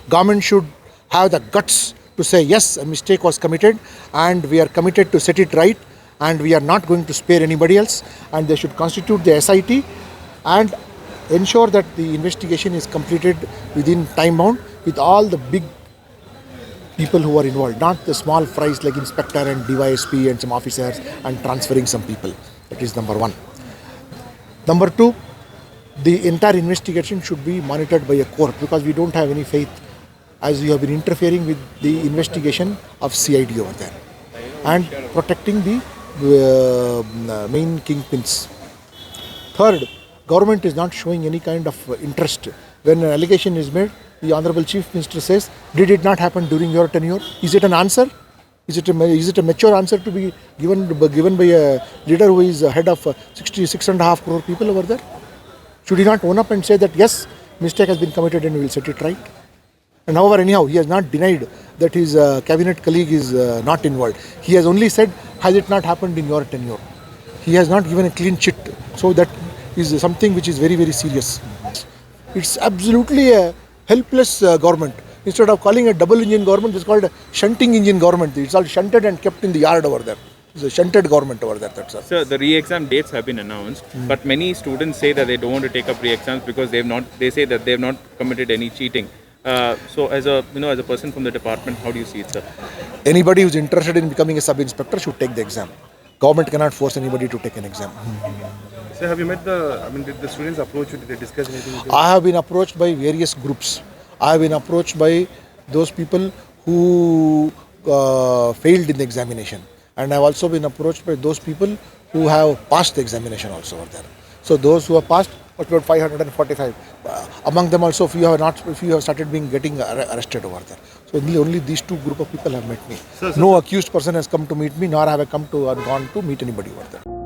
Government should have the guts to say yes, a mistake was committed and we are committed to set it right and we are not going to spare anybody else, and they should constitute the SIT and ensure that the investigation is completed within time bound with all the big people who are involved, not the small fries like inspector and DYSP and some officers and transferring some people. That is number one. Number two, the entire investigation should be monitored by a court, because we don't have any faith, as you have been interfering with the investigation of CID over there and protecting the main kingpins. Third, government is not showing any kind of interest. When an allegation is made, the Honorable Chief Minister says, did it not happen during your tenure? Is it an answer? Is it a mature answer to be given by a leader who is head of 6.5 crore people over there? Should he not own up and say that yes, mistake has been committed and we will set it right? And however, anyhow, he has not denied that his cabinet colleague is not involved. He has only said, has it not happened in your tenure? He has not given a clean chit. So that is something which is very, very serious. It's absolutely a helpless government. Instead of calling a double engine government, it's called a shunting engine government. It's all shunted and kept in the yard over there. It's a shunted government over there. That's all. Sir, the re-exam dates have been announced, but many students say that they don't want to take up re-exams because they say that they have not committed any cheating. So as a person from the department, how do you see it, sir? Anybody who's interested in becoming a sub-inspector should take the exam. Government cannot force anybody to take an exam. Sir, have you met did the students approach you? Did they discuss anything with you? I have been approached by various groups. I have been approached by those people who failed in the examination. And I have also been approached by those people who have passed the examination also over there. So those who have passed, about 545. Among them also, if you have started getting arrested over there. So only these two group of people have met me. No accused person has come to meet me, nor have I gone to meet anybody over there.